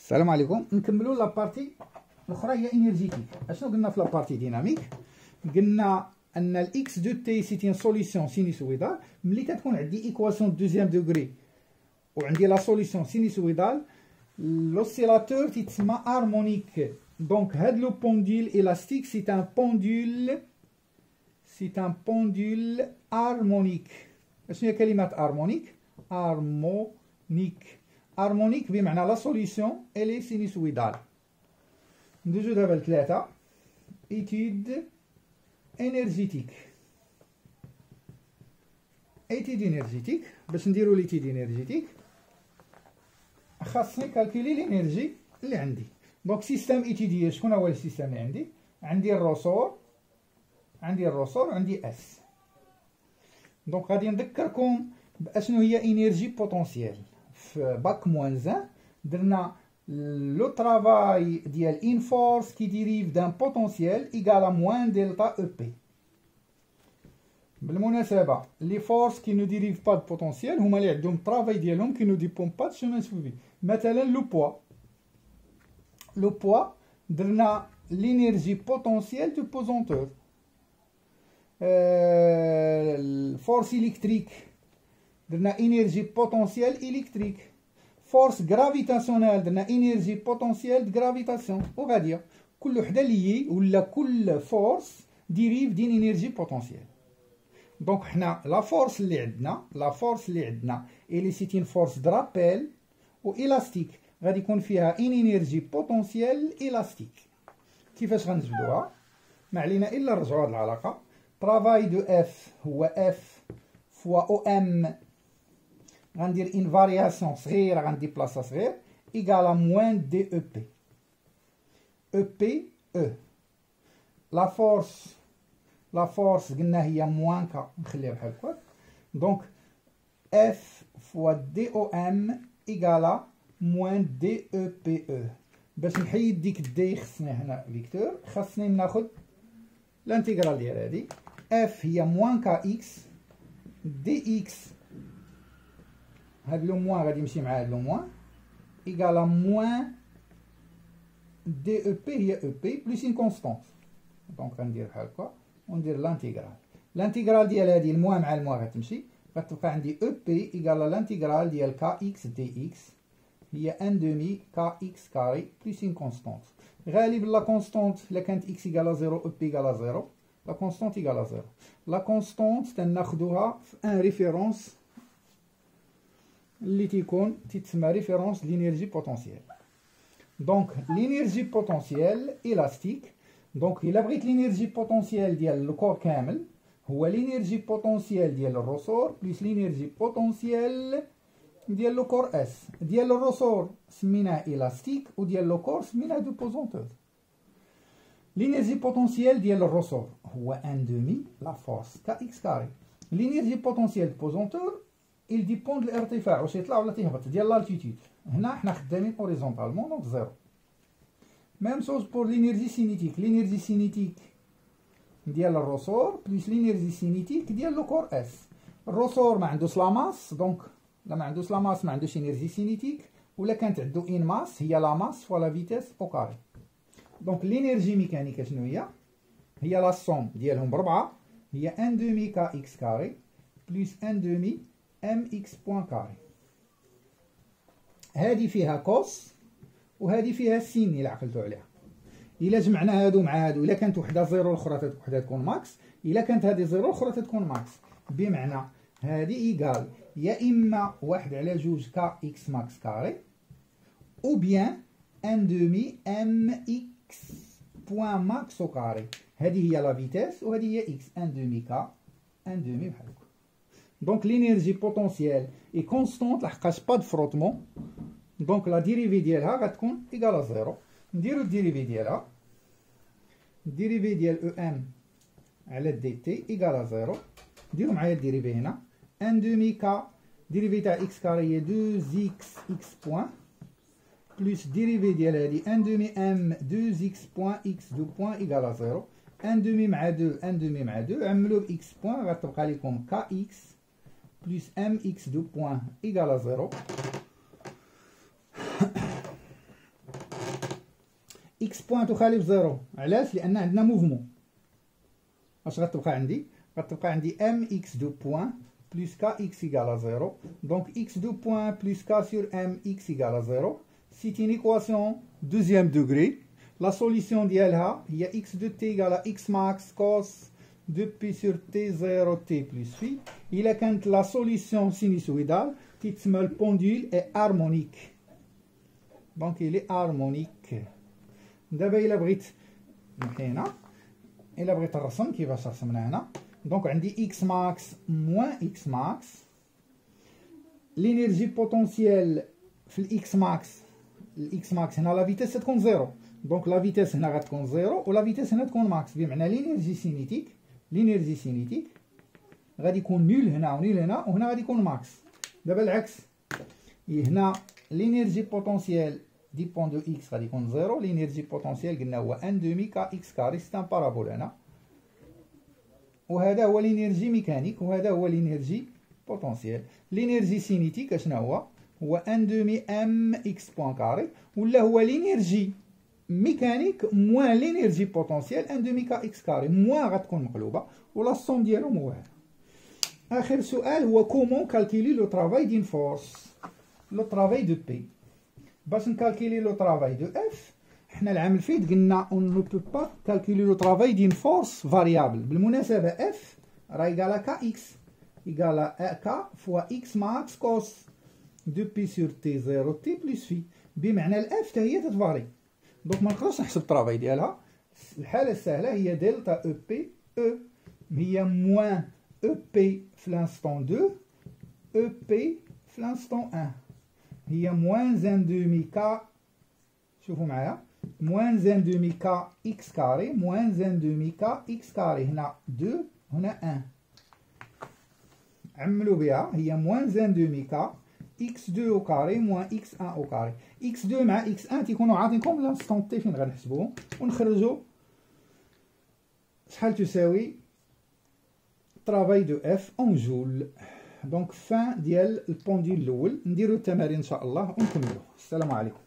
السلام عليكم. نكملوا لابارتي الاخرى هي انرجيتيك. اشنو قلنا في لابارتي ديناميك؟ قلنا ان الاكس دو تي سي تي سوليسيون سينيسويدال. ملي كتكون عندي ايكواسيون دوزيام دوغري وعندي لا سوليسيون سينيسويدال، لوسيلاتور تيتسمى هارمونيك. دونك هاد لو بوندول الاستيك سي ان بوندول هارمونيك. اشنو هي كلمه هارمونيك؟ هارمونيك بمعنى لا سوليسيون الي سينيسويدال. ندوزو دابا لثلاثة. ايتود انرجيتيك. باش نديرو ليتيد انرجيتيك خاصني كالكولي الانرجي اللي عندي. دونك سيستم ايتيدية، شكون هو السيستم اللي عندي؟ عندي الروسور عندي اس. دونك غادي نذكركم باشنو هي انرجي بوتونسييل. في باك موان زان درنا لو طرافاي ديال ان فورس كي ديريف دان بوتونسييل ايكالا موان دلتا او بي. بالمناسبه لي فورس كي نو ديريف با دو بوتونسييل هما اللي عندهم الطرافاي ديالهم كي نو ديبون با دو شومان سوفي. مثلا لو بوا درنا لينيرجي بوتونسييل دو بوزونتور. الفورس الكتريك درنا انرجي بوتونسييل الكتريك. فورس غرافيتاسيونيل درنا انرجي بوتونسييل دو غرافيتاسيون. وغاديه كل وحده لي ولا كل فورس ديريف دين انرجي بوتونسييل. دونك حنا لا فورس اللي عندنا اللي سيتين فورس درابيل و الاستيك غادي يكون فيها ان انرجي بوتونسييل الاستيك. كيفاش غنجبدوها؟ ما علينا الا نرجعوا هاد العلاقه. طرافاي دو اف هو اف فوا او ام، غندير ان فارياسيون صغيره غنديبلاصا صغير ايكالا موان دي او بي. او بي او لا فورس قلنا هي موان كا، نخليها بحال هكا. دونك اف فوا دي او ام ايكالا موان دي او بي او. باش نحيد ديك دي خصني هنا فيكتور، خاصني ناخد الانتيغرال ديال هادي. اف هي موان كا اكس دي اكس، هاد لو موان غادي يمشي مع هاد لو موان ايكالا موان دي او بي هي او بي بلس ان كونستونت. دونك غندير بحال هكا وندير لانتيغرال ديال هادي الموان مع الموان غتمشي، غتبقى عندي او بي ايكالا لانتيغرال ديال كا اكس دي اكس هي ان دومي كا اكس كاري بلس ان كونستونت. غالبا لا كونستونت الا كانت اكس ايكالا زيرو او بي ايكالا زيرو، لا كونستونت ايكالا زيرو. لا كونستونت تناخدوها في ان ريفيرونس اللي تيتسمى ريفيرونس لينيرجي بوتونسييل. دونك لينيرجي بوتونسييل الاستيك. دونك الا بغيت لينيرجي بوتونسييل ديال الكور كامل هو لينيرجي بوتونسييل ديال الروسور بلس لينيرجي بوتونسييل ديال لو كور اس. ديال الروسور سميناه الاستيك وديال لو كور سميناه دو بوزونتور. لينيرجي بوتونسييل ديال الروسور هو ان دومي لا فورس كا اكس كاري. لينيرجي بوتونسييل دو بوزونتور il dépend de الارتفاع واش يطلع ولا تيهبط ديال لالتيتود. هنا حنا خدامين اوريزونتالمون دونك زيرو. ميم سوز بور لينيرجي سينيتيك. لينيرجي سينيتيك ديال الروسور بلس لينيرجي سينيتيك ديال لو كور اس. الروسور ما عندوش لا ماس، دونك لا ما عندوش لا ماس ما عندوش انرجي سينيتيك، ولا كانت عندو ان ماس هي لا ماس فوا لا فيتيس او كاري. دونك لينيرجي ميكانيكا شنو هي؟ هي لا سوم ديالهم بربعة، هي ان دومي كا اكس كاري بلس ان دومي ام اكس بوان كاري. هادي فيها كوس وهادي فيها سين الى عقلتو عليها. الا جمعنا هادو مع هادو، الا كانت وحده زيرو الاخرى وحده تكون ماكس، الا كانت هادي زيرو الاخرى تكون ماكس. بمعنى هادي ايكال يا اما 1/2 كا اكس ماكس كاري او بيان ان دومي ام اكس بوان ماكس او كاري. هادي هي لا فيتيس وهادي هي اكس ان دومي كا ان دومي بحال هكا. دونك لينيرجي بوتونسييل اي كونستونت لحقاش با دو فروتمون. دونك لا ديريفي ديالها غتكون ايكالا زيرو. نديرو الديريفي ديالها. الديريفي ديال او ام على دي تي ايكالا زيرو. نديرو معايا الديريفي هنا ان دومي كا ديريفي تاع اكس كاري هي 2 اكس اكس بوان بلس ديريفي ديال هادي ان دومي ام 2 اكس بوان اكس دو بوان ايكالا زيرو. ان دومي مع 2 ان دومي مع 2 عملو باكس بوان غتبقى لكم كا اكس بلس ام اكس دو بوان ايكالا زيرو. اكس بوان تخالف زيرو. علاش؟ لان عندنا موفمون. اش غتبقى عندي؟ غتبقى عندي ام اكس دو بوان بلس كا اكس ايكال زيرو. دونك اكس دو بوان بلس كا سور ام اكس ايكال زيرو. C'est une équation deuxième degré. La solution ديالها هي x de t égale à x max cos de p sur t0 t plus phi. إلا كانت la solution sinusoïdale تتسمى le pendule est harmonique. Donc il est harmonique. دابا إلا بغيت نحي هنا، إلا بغيت نرسم كيفاش رسمنا هنا. دونك عندي x max moins x max. L'énergie potentielle في ال x max، الاكس ماكس هنا لا فيتيس تكون زيرو. دونك لا فيتيس هنا غتكون زيرو ولا فيتيس هنا تكون ماكس، بمعنى لينيرجي سينيتيك غادي يكون نول هنا ونول هنا، وهنا غادي يكون ماكس. دابا العكس، هنا لينيرجي بوتونسييل ديبون دو اكس غادي يكون زيرو. لينيرجي بوتونسييل قلنا هو ان دومي كا اكس كاري، سي ان بارابول هنا، وهذا هو لينيرجي ميكانيك وهذا هو لينيرجي بوتونسييل. لينيرجي سينيتيك اشنا هو ان دومي ام اكس بوان كاري، ولا هو لينيرجي ميكانيك موان لينيرجي بوتونسييل ان دومي كا اكس كاري، موان غتكون مقلوبه ولا الصوم ديالهم هو هذا. اخر سؤال هو كومون كالكيلي لو ترافاي دين فورس، لو ترافاي دو بي. باش نكالكيلي لو ترافاي دو اف، حنا العام الفايت قلنا اون نو بو با كالكيلي لو ترافاي دين فورس فاريابل. بالمناسبه اف راه ايكالا كا اكس، ايكالا كا فوا اكس ماكس كوس دو بي سور تي زيرو تي بلس في، بمعنى الاف حتى هي تتفاري. دونك ما نقدرش نحسب الطرافاي ديالها. الحاله السهله هي دلتا او بي او، هي موان او بي في لانستون 2 او بي في لانستون 1، هي موان زان دومي كا. شوفوا معايا، موان زان دومي كا اكس كاري موان زان دومي كا اكس كاري، هنا 2 هنا 1. عملوا بها، هي موان زان دومي كا x2 au carré moins x1 au carré. x2 مع x1 تيكونوا عاطينكم لانستون تي فين غنحسبوهم ونخرجوا شحال تساوي طرافاي دو اف اون جول. دونك فان ديال البونديل الاول. نديرو التمارين ان شاء الله ونكملوا. السلام عليكم.